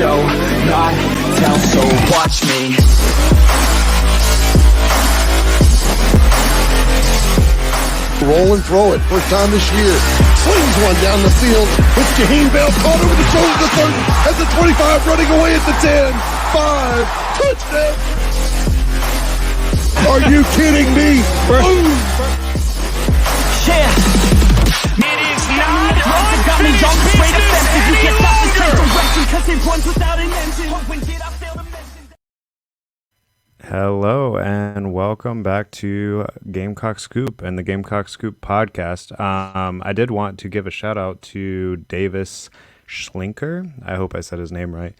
show, not tell, so watch me. Roll and throw it. First time this year. Slings one down the field. It's Jaheim Bell caught over the shoulder to the 30. At the 25, running away at the 10. 5. Touchdown. Are you kidding me? Boom. Yeah. It is not got me jumping straight up fences. You get up and take direction, cause it runs without an engine. When did I fail to mention? Hello and welcome back to Gamecocks Scoop and the Gamecocks Scoop podcast. I did want to give a shout out to Davis Schlinker. I hope I said his name right.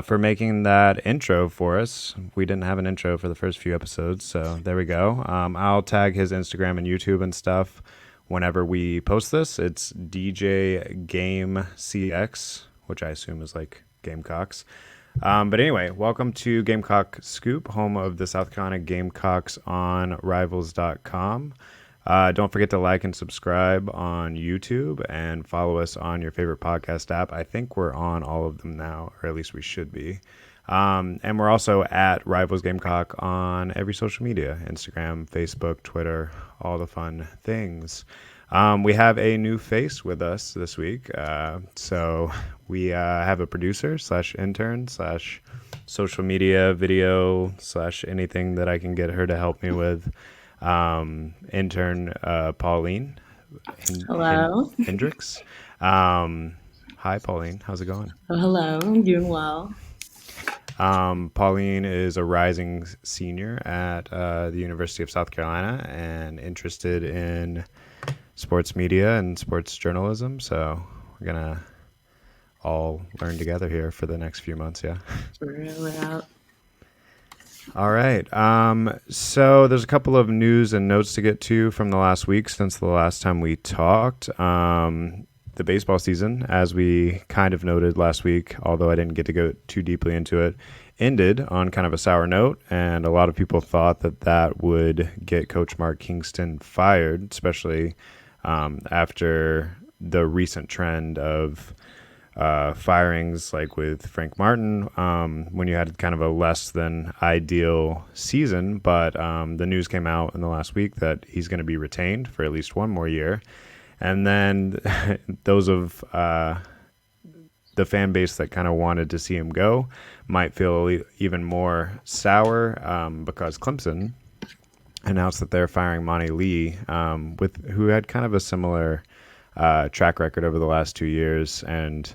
For making that intro for us. We didn't have an intro for the first few episodes, so there we go. I'll tag his Instagram and YouTube and stuff whenever we post this. It's DJ Game CX, which I assume is like Gamecocks. But anyway, welcome to Gamecock Scoop, home of the South Carolina Gamecocks on Rivals.com. Don't forget to like and subscribe on YouTube and follow us on your favorite podcast app. I think we're on all of them now, or at least we should be. And we're also at Rivals Gamecock on every social media, Instagram, Facebook, Twitter, all the fun things. We have a new face with us this week. So we have a producer / intern / social media video / anything that I can get her to help me with. Intern Pauline. Hello. Hendricks. Hi, Pauline. How's it going? Oh, hello. I'm doing well. Pauline is a rising senior at the University of South Carolina and interested in sports media and sports journalism. So we're going to all learn together here for the next few months. Yeah. We're out. All right. So there's a couple of news and notes to get to from the last week since the last time we talked. The baseball season, as we kind of noted last week, although I didn't get to go too deeply into it, ended on kind of a sour note. And a lot of people thought that that would get Coach Mark Kingston fired, especially after the recent trend of firings like with Frank Martin, when you had kind of a less than ideal season. But the news came out in the last week that he's going to be retained for at least one more year. And then those of the fan base that kind of wanted to see him go might feel even more sour because Clemson announced that they're firing Monty Lee, who had kind of a similar track record over the last 2 years. And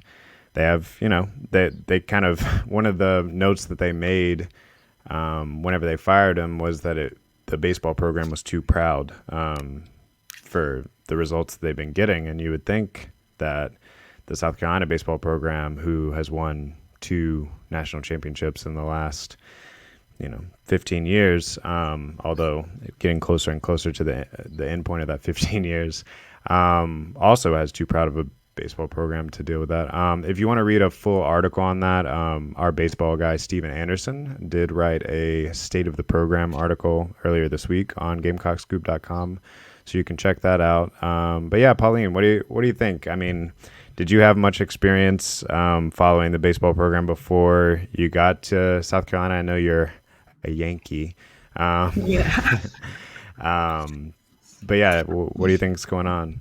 they have, they kind of, one of the notes that they made whenever they fired him was that the baseball program was too proud for the results that they've been getting. And you would think that the South Carolina baseball program, who has won 2 national championships in the last 15 years, although getting closer and closer to the end point of that 15 years, also has too proud of a baseball program to deal with that. If you want to read a full article on that, our baseball guy, Steven Anderson, did write a State of the Program article earlier this week on GamecocksScoop.com, so you can check that out. But yeah, Pauline, what do you think? I mean, did you have much experience following the baseball program before you got to South Carolina? I know you're a Yankee. Yeah. But yeah, what do you think is going on?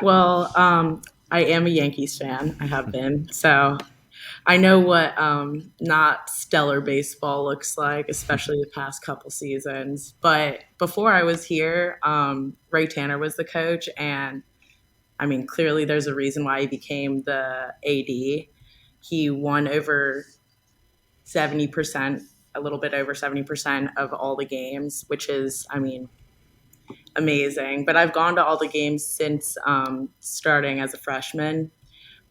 Well, I am a Yankees fan. I have been. So I know what not stellar baseball looks like, especially the past couple seasons. But before I was here, Ray Tanner was the coach. And I mean, clearly there's a reason why he became the AD. He won over 70%, a little bit over 70% of all the games, which is, I mean, amazing. But I've gone to all the games since starting as a freshman.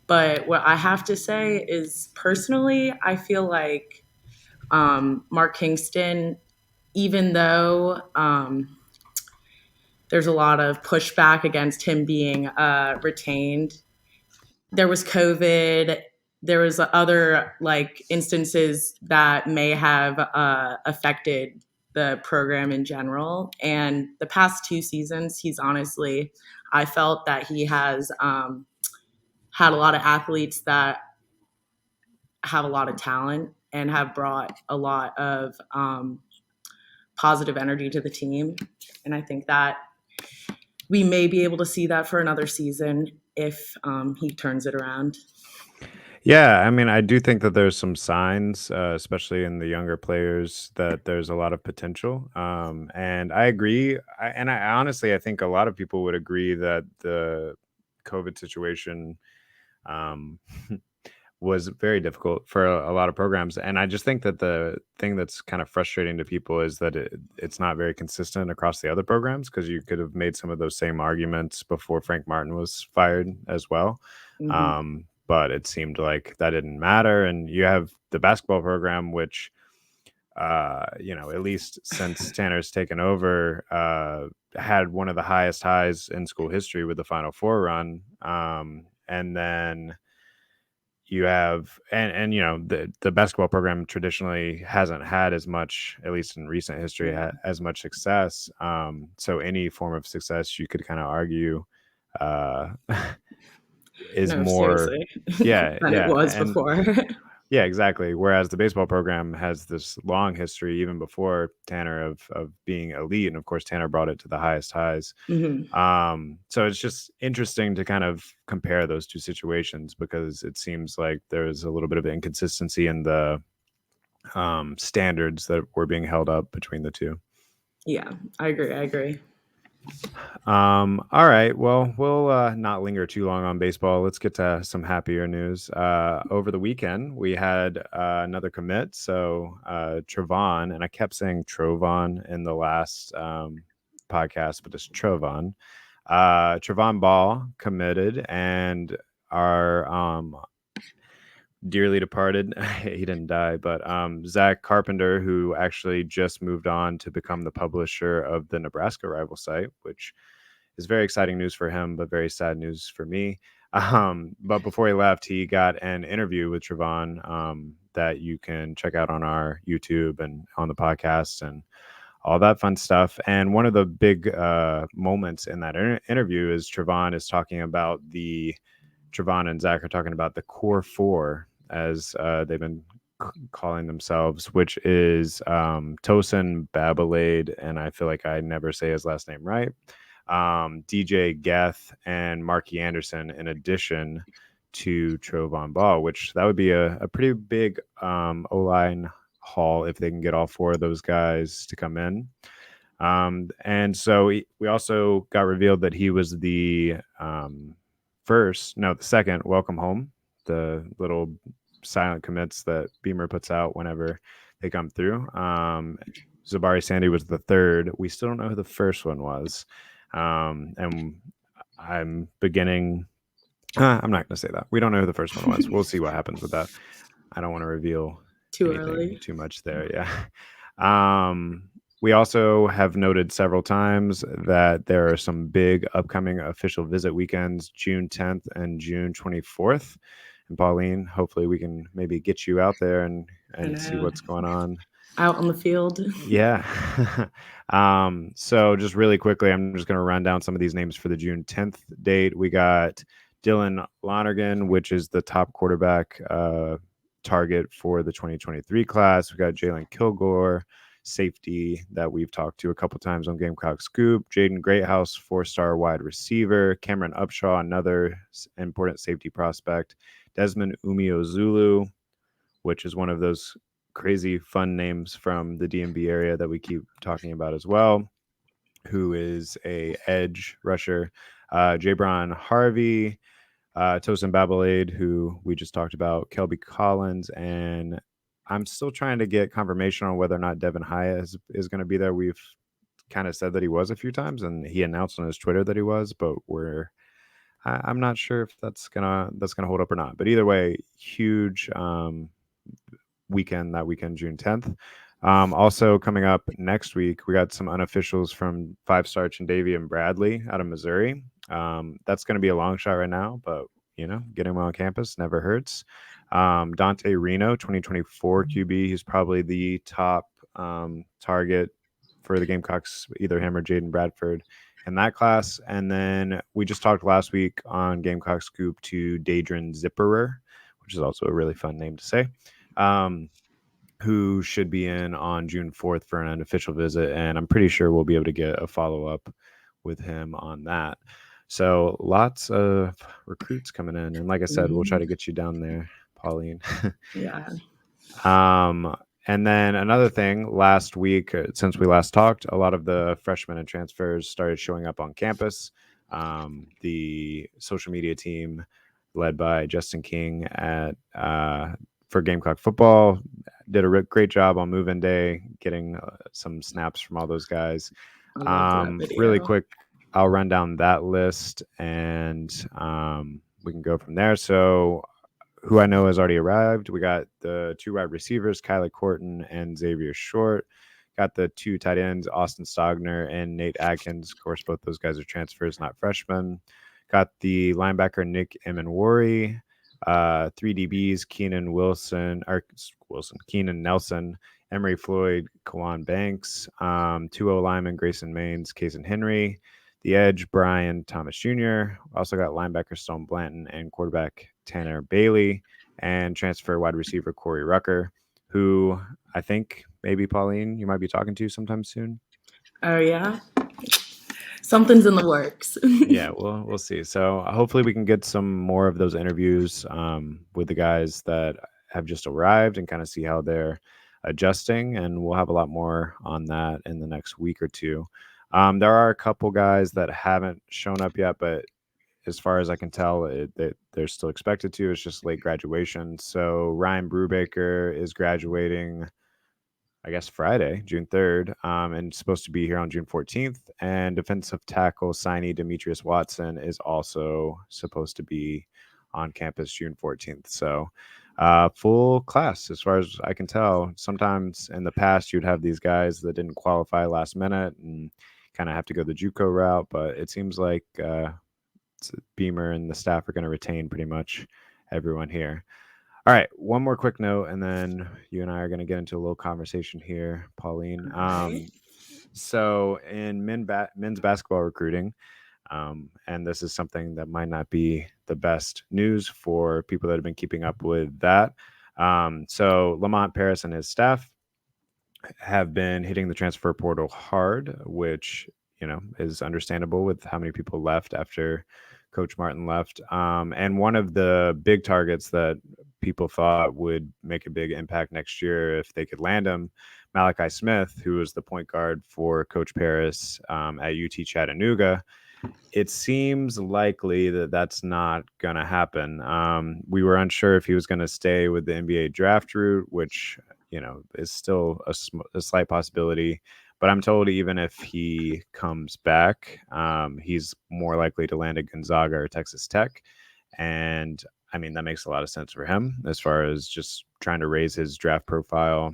But what I have to say is, personally, I feel like Mark Kingston, even though there's a lot of pushback against him being retained, there was COVID. There was other instances that may have affected the program in general. And the past 2 seasons, I felt that he has had a lot of athletes that have a lot of talent and have brought a lot of positive energy to the team. And I think that we may be able to see that for another season if he turns it around. Yeah, I mean, I do think that there's some signs, especially in the younger players, that there's a lot of potential. And I agree. I honestly, I think a lot of people would agree that the COVID situation um, was very difficult for a lot of programs. And I just think that the thing that's kind of frustrating to people is that it's not very consistent across the other programs, because you could have made some of those same arguments before Frank Martin was fired as well. Mm-hmm. But it seemed like that didn't matter. And you have the basketball program, which, at least since Tanner's taken over, had one of the highest highs in school history with the Final Four run. And then you have the basketball program traditionally hasn't had as much, at least in recent history, as much success. So any form of success, you could kind of argue, uh, is No, more, seriously, yeah, than it yeah, was and before. yeah, exactly. Whereas the baseball program has this long history, even before Tanner, of being elite, and of course Tanner brought it to the highest highs. Mm-hmm. So it's just interesting to kind of compare those two situations, because it seems like there's a little bit of inconsistency in the standards that were being held up between the two. Yeah, I agree. All right. Well, we'll not linger too long on baseball. Let's get to some happier news. Over the weekend, we had another commit. So Trovon, and I kept saying Trovon in the last podcast, but it's Trovon. Trovon Ball committed, and our dearly departed, he didn't die, but Zach Carpenter, who actually just moved on to become the publisher of the Nebraska rival site, which is very exciting news for him, but very sad news for me. But before he left, he got an interview with Trovon that you can check out on our YouTube and on the podcast and all that fun stuff. And one of the big moments in that interview is Trovon and Zach are talking about the core four, as they've been calling themselves, which is Tosin Babalade, and I feel like I never say his last name right, DJ Geth, and Marky Anderson, in addition to Trovon Ball, which that would be a pretty big O-line haul if they can get all four of those guys to come in. And so we also got revealed that he was the second welcome home, the little silent commits that Beamer puts out whenever they come through. Zabari Sandy was the third. We still don't know who the first one was. And I'm beginning. I'm not going to say that. We don't know who the first one was. We'll see what happens with that. I don't want to reveal Too anything early. too much there. Yeah. We also have noted several times that there are some big upcoming official visit weekends, June 10th and June 24th. And Pauline, hopefully we can maybe get you out there and see what's going on Out on the field. Yeah. So just really quickly, I'm just going to run down some of these names for the June 10th date. We got Dylan Lonergan, which is the top quarterback target for the 2023 class. We got Jalen Kilgore, safety that we've talked to a couple times on Gamecock Scoop. Jaden Greathouse, 4-star wide receiver. Cameron Upshaw, another important safety prospect. Desmond Umeozulu, which is one of those crazy fun names from the DMV area that we keep talking about as well, who is a edge rusher. Jabron Harvey, Tosin Babalade, who we just talked about, Kelby Collins, and I'm still trying to get confirmation on whether or not Devin Haya is going to be there. We've kind of said that he was a few times, and he announced on his Twitter that he was, but I'm not sure if that's gonna hold up or not. But either way, huge weekend, June 10th. Also coming up next week, we got some unofficials from 5-star Chindavian Bradley out of Missouri. That's going to be a long shot right now, but getting him on campus never hurts. Dante Reno, 2024 QB, he's probably the top target for the Gamecocks, either him or Jaden Bradford in that class. And then we just talked last week on Gamecock Scoop to Daedrin Zipperer, which is also a really fun name to say. Um, who should be in on June 4th for an unofficial visit, and I'm pretty sure we'll be able to get a follow up with him on that. So lots of recruits coming in, and like I said, we'll try to get you down there, Pauline. Yeah. Um, and then another thing, last week, since we last talked, a lot of the freshmen and transfers started showing up on campus. The social media team, led by Justin King at for Gamecock football, did a great job on move-in day, getting some snaps from all those guys. I loved that Really video. quick, I'll run down that list, and we can go from there. So who I know has already arrived. We got the two wide receivers, Kylie Corton and Xavier Short. Got the two tight ends, Austin Stogner and Nate Adkins. Of course, both those guys are transfers, not freshmen. Got the linebacker, Nick Emanwari. Three DBs, Keenan Nelson, Emery Floyd, Kawan Banks. Two O linemen, Grayson Maines, Kaysen Henry. The edge, Brian Thomas Jr. Also got linebacker Stone Blanton and quarterback Tanner Bailey, and transfer wide receiver Corey Rucker, who I think maybe Pauline you might be talking to sometime soon. Oh yeah, something's in the works. Yeah, we'll see. So hopefully we can get some more of those interviews with the guys that have just arrived and kind of see how they're adjusting, and we'll have a lot more on that in the next week or two. There are a couple guys that haven't shown up yet, but as far as I can tell, they're still expected to. It's just late graduation. So Ryan Brubaker is graduating, I guess, Friday, June 3rd, and supposed to be here on June 14th. And defensive tackle signee Demetrius Watson is also supposed to be on campus June 14th. So full class, as far as I can tell. Sometimes in the past, you'd have these guys that didn't qualify last minute and kind of have to go the JUCO route, but it seems like Beamer and the staff are going to retain pretty much everyone here. All right, one more quick note, and then you and I are going to get into a little conversation here, Pauline. Right. So in men's basketball recruiting, and this is something that might not be the best news for people that have been keeping up with that. So Lamont Paris and his staff have been hitting the transfer portal hard, which is understandable with how many people left after Coach Martin left. And one of the big targets that people thought would make a big impact next year if they could land him, Malachi Smith, who was the point guard for Coach Paris at UT Chattanooga. It seems likely that that's not going to happen. We were unsure if he was going to stay with the NBA draft route, which is still a slight possibility. But I'm told even if he comes back, he's more likely to land at Gonzaga or Texas Tech. And I mean, that makes a lot of sense for him as far as just trying to raise his draft profile.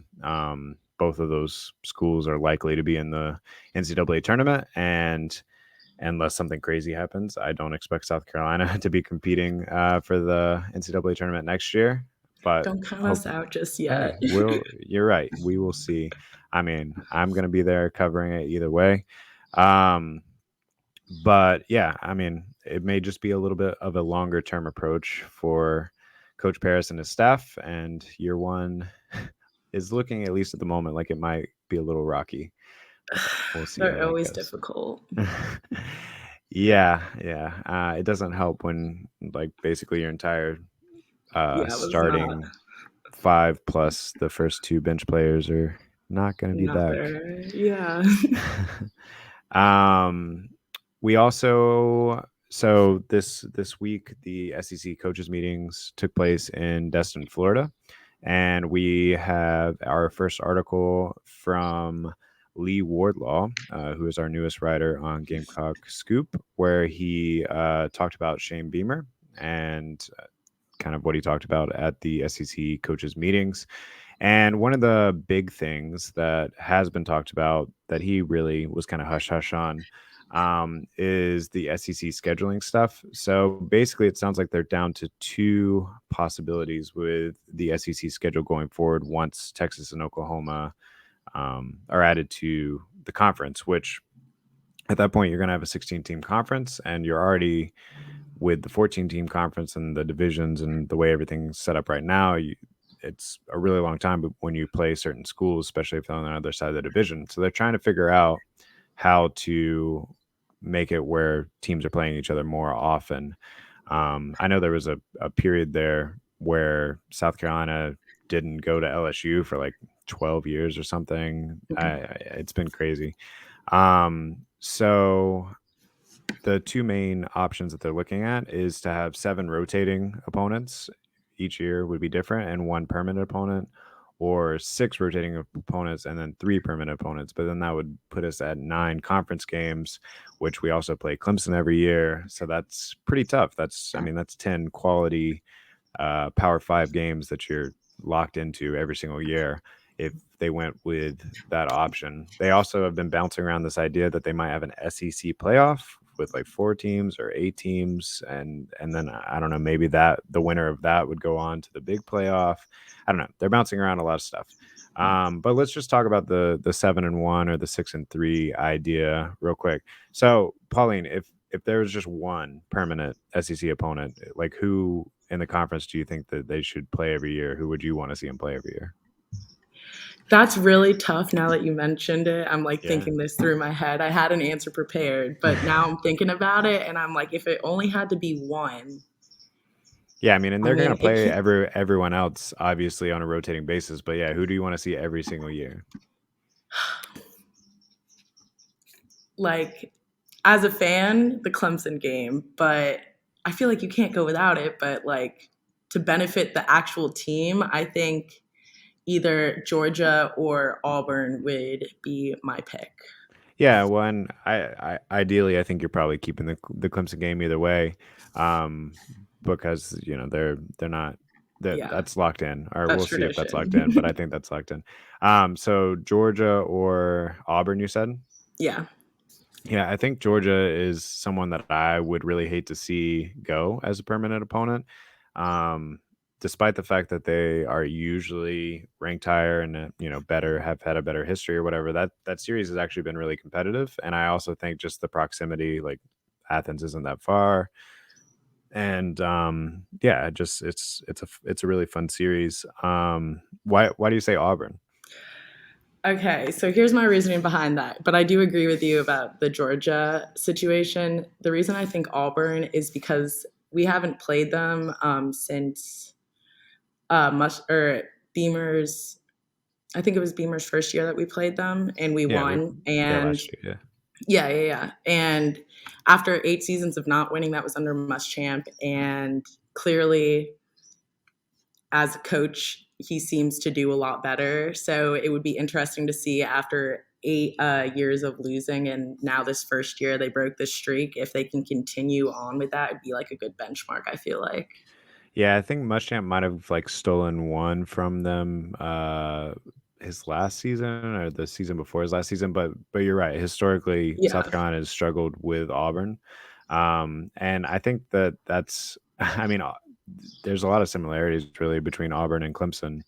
Both of those schools are likely to be in the NCAA tournament. And unless something crazy happens, I don't expect South Carolina to be competing for the NCAA tournament next year. But Don't count us out just yet. hey, you're right. We will see. I mean, I'm going to be there covering it either way. But yeah, I mean, it may just be a little bit of a longer term approach for Coach Paris and his staff. And year one is looking, at least at the moment, like it might be a little rocky. We'll see. They're always difficult. Yeah. It doesn't help when like basically your entire Yeah, it was starting 5 plus the first 2 bench players are not going to be not back. there. Yeah. We also this week the SEC coaches meetings took place in Destin, Florida, and we have our first article from Lee Wardlaw, who is our newest writer on Gamecock Scoop, where he talked about Shane Beamer and kind of what he talked about at the SEC coaches meetings. And one of the big things that has been talked about that he really was kind of hush hush on is the SEC scheduling stuff. So basically, it sounds like they're down to 2 possibilities with the SEC schedule going forward once Texas and Oklahoma are added to the conference, which at that point, you're going to have a 16-team conference, and you're already with the 14-team conference and the divisions and the way everything's set up right now, it's a really long time when you play certain schools, especially if they're on the other side of the division. So they're trying to figure out how to make it where teams are playing each other more often. I know there was a period there where South Carolina didn't go to LSU for like 12 years or something. It's been crazy. So the two main options that they're looking at is to have 7 rotating opponents. Each year would be different, and 1 permanent opponent, or 6 rotating opponents and then 3 permanent opponents. But then that would put us at 9 conference games, which we also play Clemson every year. So that's pretty tough. That's 10 quality Power 5 games that you're locked into every single year if they went with that option. They also have been bouncing around this idea that they might have an SEC playoff with like 4 teams or 8 teams, and then I don't know, maybe that the winner of that would go on to the big playoff. I don't know. They're bouncing around a lot of stuff. But let's just talk about the 7-1 or the 6-3 idea real quick. So, Pauline, if there was just one permanent SEC opponent, like who in the conference do you think that they should play every year? Who would you want to see them play every year? That's really tough now that you mentioned it. I'm like Yeah. thinking this through my head. I had an answer prepared, but now I'm thinking about it and I'm like, if it only had to be one. Yeah, and they're going to play it everyone else, obviously, on a rotating basis. But yeah, who do you want to see every single year? like, as a fan, the Clemson game, but I feel like you can't go without it. But like, to benefit the actual team, I think either Georgia or Auburn would be my pick. Yeah, well, and I ideally, I think you're probably keeping the Clemson game either way, because they're not Yeah, that's locked in, or that's we'll see if that's locked tradition. in, but I think that's locked in. So Georgia or Auburn, you said? Yeah. Yeah, I think Georgia is someone that I would really hate to see go as a permanent opponent. Um, Despite the fact that they are usually ranked higher and better, have had a better history or whatever, that series has actually been really competitive. And I also think just the proximity, like Athens isn't that far, and yeah, just it's a really fun series. Why do you say Auburn? Okay, so here's my reasoning behind that. But I do agree with you about the Georgia situation. The reason I think Auburn is because we haven't played them since Beamer's. I think it was Beamer's first year that we played them, and we Yeah, won. yeah, And last year, yeah. And after 8 seasons of not winning, that was under Muschamp, and clearly, as a coach, he seems to do a lot better. So it would be interesting to see after 8 years of losing, and now this first year they broke the streak. If they can continue on with that, it'd be like a good benchmark, I feel like. Yeah, I think Muschamp might have like stolen one from them his last season or the season before his last season, but you're right. Historically, South Yeah, Carolina has struggled with Auburn. And I think that's there's a lot of similarities really between Auburn and Clemson.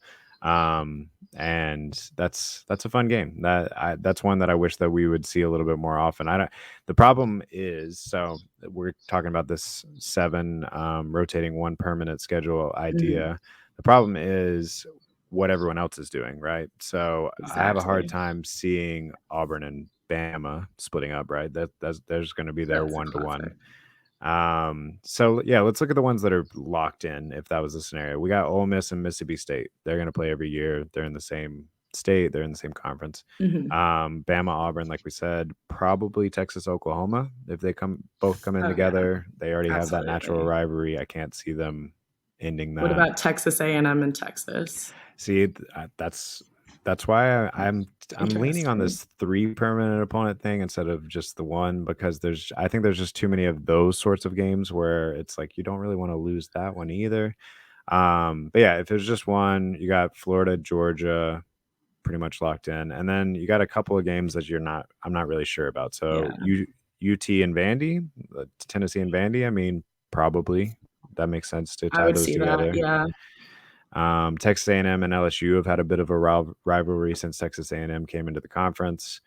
And that's a fun game. That's one that I wish that we would see a little bit more often. I don't The problem is, so we're talking about this 7 rotating 1 permanent schedule mhm, idea. The problem is what everyone else is doing, right? So I have a hard exactly. time seeing Auburn and Bama splitting up, right? That's There's going to be their That's a 1-to-1. classic. So yeah, let's look at the ones that are locked in. If that was the scenario, we got Ole Miss and Mississippi State. They're going to play every year. They're in the same state. They're in the same conference. Hmm. Bama, Auburn, like we said, probably Texas, Oklahoma. If they both come in Oh yeah, together, they already have that natural absolutely. rivalry. I can't see them ending What that. about Texas A&M and Texas? See, that's why I'm leaning on Interesting. this 3 permanent opponent thing instead of just the one, because I think there's just too many of those sorts of games where it's like you don't really want to lose that one either. But yeah, if there's just one, you got Florida, Georgia pretty much locked in, and then you got a couple of games that I'm not really sure about. So Yeah, UT and Vandy, Tennessee and Vandy. Probably that makes sense to I tie would those see that. together. Yeah. Texas A&M and LSU have had a bit of a rivalry since Texas A&M came into the conference.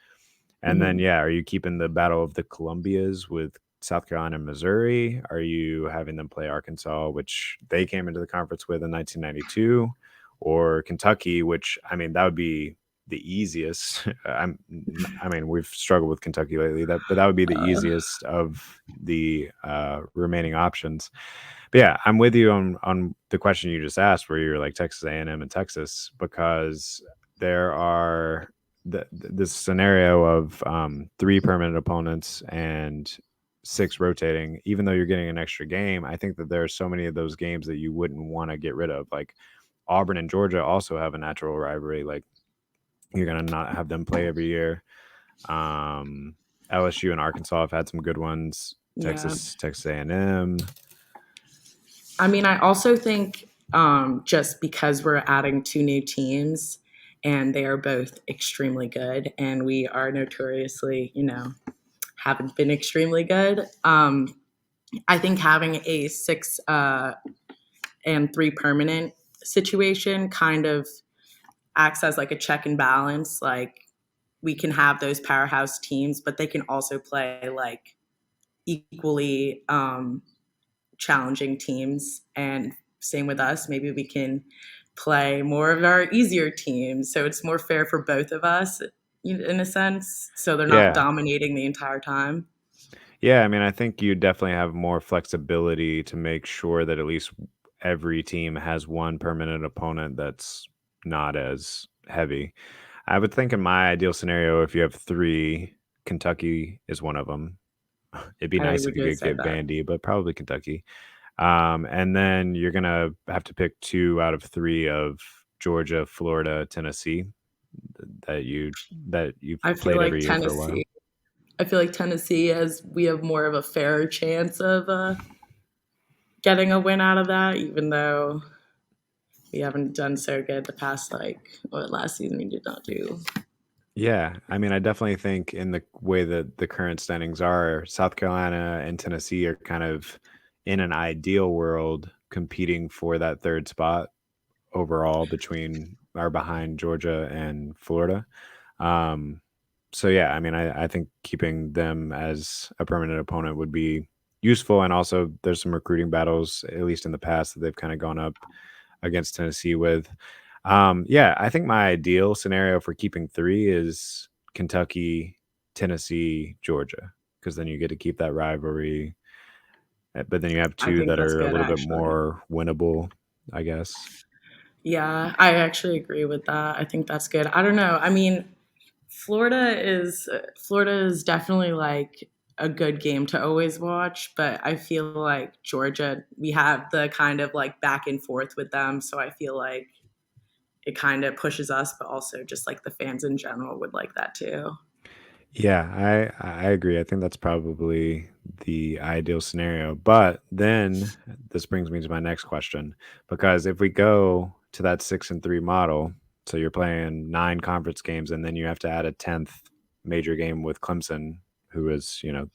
And then, Hmm. yeah, are you keeping the Battle of the Columbias with South Carolina and Missouri? Are you having them play Arkansas, which they came into the conference with in 1992, or Kentucky, which I mean that would be the easiest. I mean we've struggled with Kentucky lately, but that would be the easiest of the remaining options. But yeah, I'm with you on the question you just asked, where you're like Texas A&M and Texas, because there are this scenario of 3 permanent opponents and 6 rotating. Even though you're getting an extra game, I think that there are so many of those games that you wouldn't want to get rid of. Like Auburn and Georgia also have a natural rivalry. Like you're gonna not have them play every year. LSU and Arkansas have had some good ones. Yeah. Texas A&M. I mean, I also think just because we're adding 2 new teams and they are both extremely good, and we are notoriously, haven't been extremely good. I think having a 6 and 3 permanent situation kind of acts as like a check and balance. Like we can have those powerhouse teams, but they can also play like equally challenging teams. And same with us. Maybe we can play more of our easier teams. So it's more fair for both of us in a sense. So they're not Yeah. dominating the entire time. Yeah, I mean, I think you definitely have more flexibility to make sure that at least every team has one permanent opponent that's not as heavy. I would think in my ideal scenario, if you have 3, Kentucky is one of them. It'd be I nice if would you just could say get that. Vandy, but probably Kentucky. And then you're gonna have to pick 2 out of 3 of Georgia, Florida, Tennessee that you've I feel played like every year for a while. Tennessee. I feel like Tennessee, as we have more of a fairer chance of getting a win out of that, even though we haven't done so good the past last season we did not do. Yeah, I mean, I definitely think in the way that the current standings are, South Carolina and Tennessee are kind of in an ideal world competing for that 3rd spot overall between or behind Georgia and Florida. Um, so yeah, I mean, I think keeping them as a permanent opponent would be useful, and also there's some recruiting battles, at least in the past, that they've kind of gone up against Tennessee with. Yeah, I think my ideal scenario for keeping 3 is Kentucky, Tennessee, Georgia, because then you get to keep that rivalry. But then you have I 2 think that that's are a good, little bit actually. more winnable, I guess. Yeah, I actually agree with that. I think that's good. I don't know. I mean, Florida is definitely like a good game to always watch, but I feel like Georgia, we have the kind of like back and forth with them, so I feel like it kind of pushes us, but also just like the fans in general would like that too. Yeah, I agree. I think that's probably the ideal scenario. But then this brings me to my next question, because if we go to that 6-3 model, so you're playing 9 conference games, and then you have to add a 10th major game with Clemson, who is, in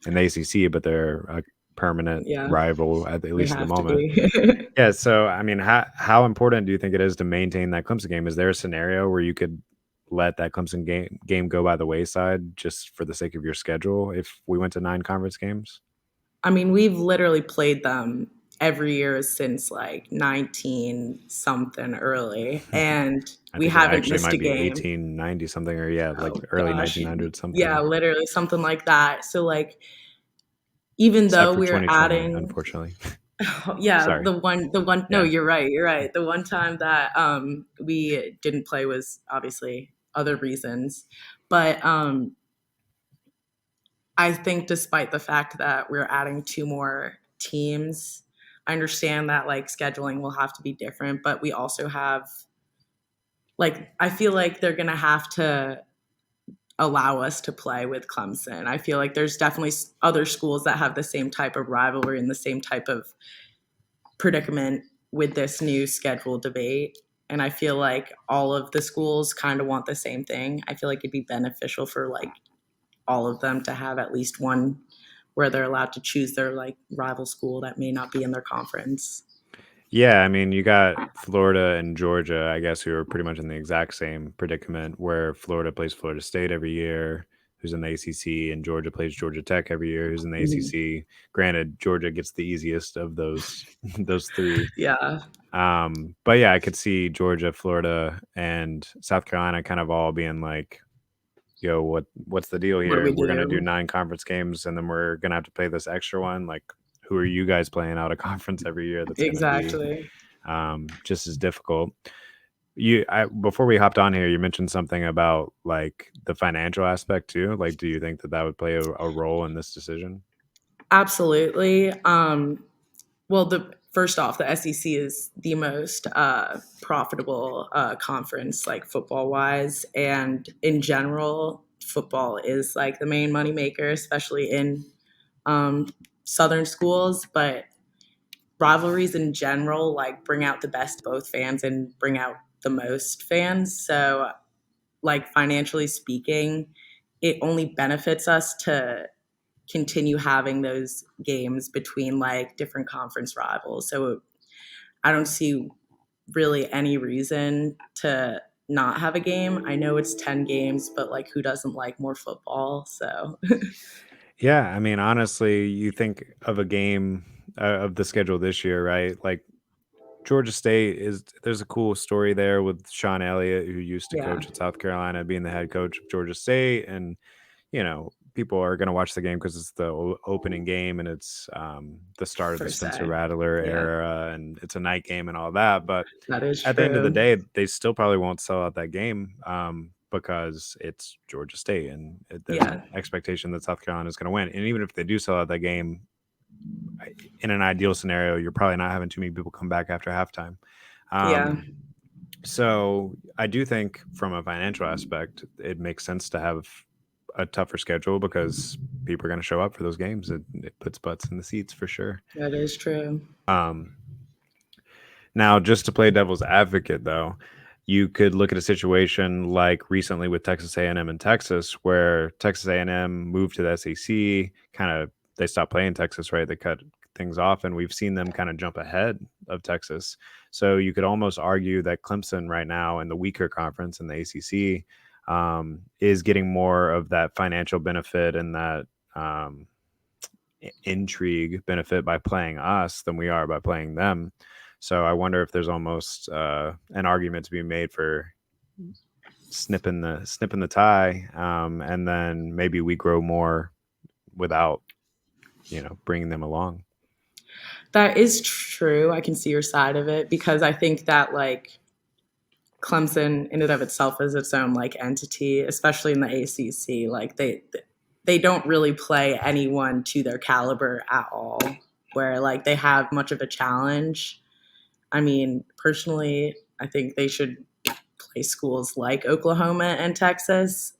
the ACC, but they're a permanent Yeah, rival at they least at the have to moment. be. Yeah, so I mean, how important do you think it is to maintain that Clemson game? Is there a scenario where you could let that Clemson game go by the wayside just for the sake of your schedule if we went to 9 conference games? I mean, we've literally played them every year since like 19 something early, and I we think it haven't actually missed a might be game. 1890 something, or yeah, like Oh early gosh. 1900 Yeah, something. literally something like that. So like even Except though for we're 2020, adding unfortunately. yeah, Sorry. the one no, Yeah. you're right. The one time that we didn't play was obviously other reasons. But I think despite the fact that we're adding 2 more teams, I understand that like scheduling will have to be different, but we also have like I feel like they're going to have to allow us to play with Clemson. I feel like there's definitely other schools that have the same type of rivalry and the same type of predicament with this new schedule debate. And I feel like all of the schools kind of want the same thing. I feel like it'd be beneficial for like all of them to have at least one where they're allowed to choose their like rival school that may not be in their conference. Yeah, I mean, you got Florida and Georgia, I guess, who are pretty much in the exact same predicament, where Florida plays Florida State every year. who's in the ACC, and Georgia plays Georgia Tech every year, who's in the Mhm. ACC. Granted, Georgia gets the easiest of those those three. Yeah. But yeah, I could see Georgia, Florida, and South Carolina kind of all being like, yo, what's the deal What do here? we We're gonna do do? 9 conference games, and then we're gonna have to play this extra one. Like, who are you guys playing out of conference every year? That's gonna be Exactly. just as difficult. Before we hopped on here, you mentioned something about like the financial aspect too. Like, do you think that that would play a role in this decision? Absolutely. Well, the first off, the SEC is the most profitable conference, like football wise, and in general, football is like the main moneymaker, especially in um, Southern schools. But rivalries in general, like bring out the best both fans and bring out the most fans. So, like financially speaking, it only benefits us to continue having those games between like different conference rivals. So I don't see really any reason to not have a game. I know it's 10 games, but like who doesn't like more football? So Yeah, I mean, honestly, you think of a game of the schedule this year, right? Like Georgia State is there's a cool story there with Sean Elliott, who used to yeah, coach at South Carolina, being the head coach of Georgia State, and people are going to watch the game because it's the opening game and it's the start of the per Spencer se. Rattler Yeah, era, and it's a night game and all that. But that is at the end of the true. day, they still probably won't sell out that game because it's Georgia State, and there's Yeah, an expectation that South Carolina is going to win. And even if they do sell out that game, in an ideal scenario, you're probably not having too many people come back after halftime. yeah, Um, so I do think from a financial aspect, it makes sense to have a tougher schedule because people are going to show up for those games. It puts butts in the seats for sure. that is true. Um, Now, just to play devil's advocate, though, you could look at a situation like recently with Texas A&M and Texas, where Texas A&M moved to the SEC. Kind of, they stopped playing Texas, right? They cut things off, and we've seen them kind of jump ahead of Texas. So you could almost argue that Clemson right now in the weaker conference in the ACC is getting more of that financial benefit and that intrigue benefit by playing us than we are by playing them. So I wonder if there's almost an argument to be made for snipping the tie, and then maybe we grow more without bringing them along. That is true. I can see your side of it because I think that like Clemson in and of itself is its own like entity, especially in the ACC. Like they don't really play anyone to their caliber at all. Where like they have much of a challenge. I mean, personally, I think they should play schools like Oklahoma and Texas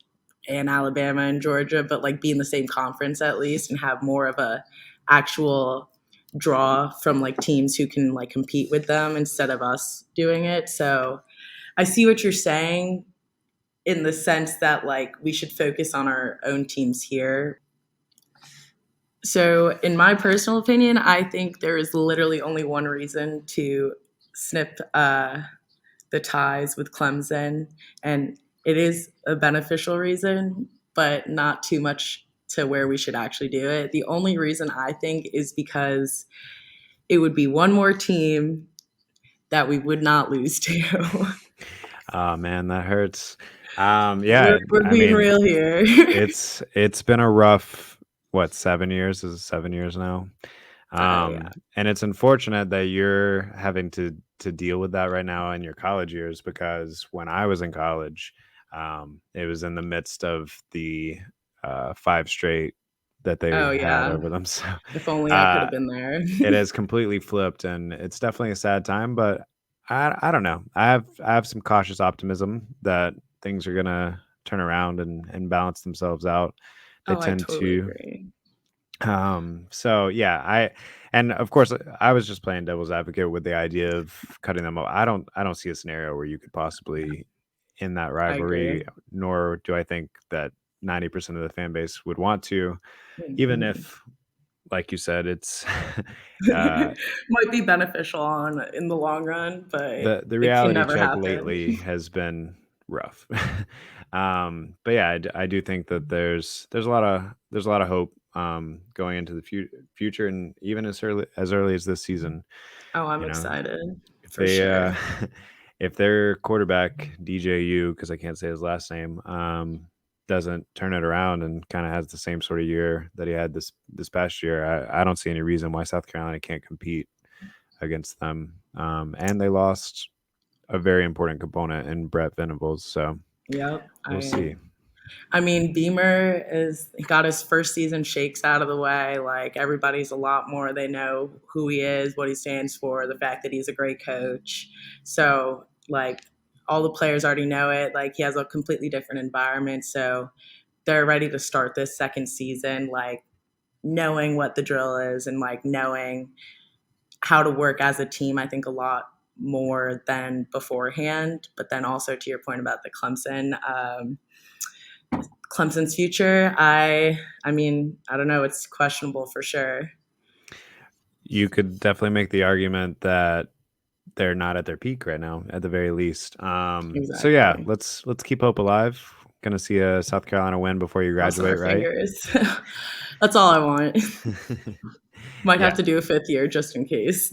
and Alabama and Georgia, but like be in the same conference at least and have more of a actual draw from like teams who can like compete with them instead of us doing it. So I see what you're saying in the sense that like we should focus on our own teams here. So, in my personal opinion, I think there is literally only one reason to snip the ties with Clemson, and it is a beneficial reason, but not too much to where we should actually do it. The only reason I think is because it would be one more team that we would not lose to. Oh man, that hurts. Yeah, We're I being mean, real here. it's been a rough 7 years? Is it 7 years now? Yeah. And it's unfortunate that you're having to deal with that right now in your college years, because when I was in college, it was in the midst of the 5 straight that they Oh had yeah. over them. So If only I could uh, have been there. it has completely flipped, and it's definitely a sad time. But I don't know. I have some cautious optimism that things are gonna turn around and balance themselves out. They Oh, I tend totally to. agree. So yeah, and of course I was just playing devil's advocate with the idea of cutting them off. I don't see a scenario where you could possibly in that I rivalry, agree. nor do I think that 90% of the fan base would want to, even Mhm. if, like you said, it's uh, Might be beneficial on in the long run, but the it can reality never check happen. lately has been rough. But yeah, I do think that there's a lot of hope going into the future, and even as early as this season. Oh, I'm You know, excited if for they sure. if their quarterback DJU, because I can't say his last name, doesn't turn it around and kind of has the same sort of year that he had this past year, I don't see any reason why South Carolina can't compete against them. And they lost a very important component in Brett Venables, so Yep. we'll see. I mean, Beamer he got his first season shakes out of the way. Like everybody's a lot more. They know who he is, what he stands for, the fact that he's a great coach. So like all the players already know it. Like he has a completely different environment. So they're ready to start this second season, like knowing what the drill is and like knowing how to work as a team. I think a lot more than beforehand. But then also to your point about the Clemson's future, I mean, I don't know, it's questionable for sure. You could definitely make the argument that they're not at their peak right now, at the very least. So yeah, Exactly. let's keep hope alive. Gonna see a South Carolina win before you Cross our graduate, right? fingers. That's all I want. Might have Yeah. to do a fifth year just in case.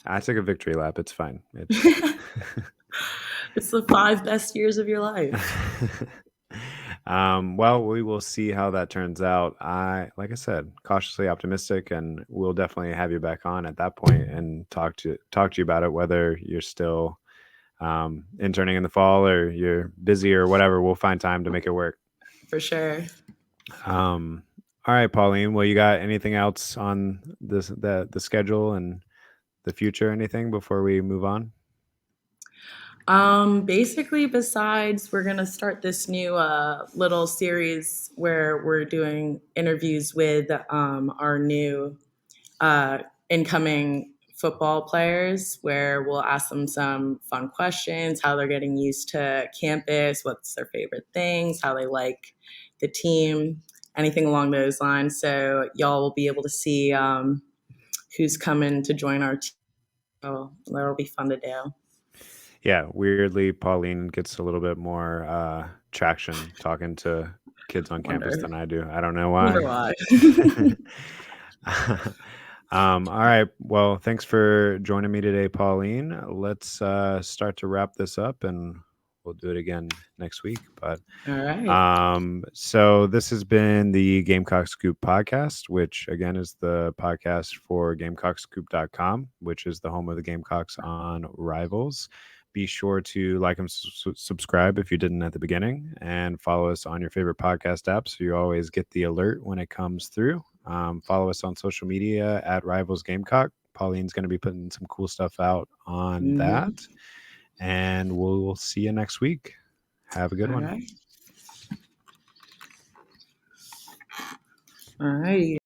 I took a victory lap. It's fine. It's the 5 best years of your life. Well, we will see how that turns out. Like I said, cautiously optimistic, and we'll definitely have you back on at that point and talk to you about it, whether you're still interning in the fall or you're busy or whatever. We'll find time to make it work. For sure. Um, all right, Pauline. Well, you got anything else on the schedule and the future? Anything before we move on? Basically, besides, we're gonna start this new little series where we're doing interviews with our new uh, incoming football players, where we'll ask them some fun questions, how they're getting used to campus, what's their favorite things, how they like the team, anything along those lines. So y'all will be able to see who's coming to join our team. So that'll be fun to do. Yeah, weirdly, Pauline gets a little bit more traction talking to kids on campus Wonder, than I do. I don't know wonder why. why. All right. Well, thanks for joining me today, Pauline. Let's start to wrap this up, and we'll do it again next week. But All right. so this has been the Gamecock Scoop podcast, which again is the podcast for GamecockScoop.com, which is the home of the Gamecocks on Rivals. Be sure to like and subscribe if you didn't at the beginning, and follow us on your favorite podcast app so you always get the alert when it comes through. Follow us on social media at Rivals Gamecock. Pauline's going to be putting some cool stuff out on that. And we'll see you next week. Have a good All one. right. All right.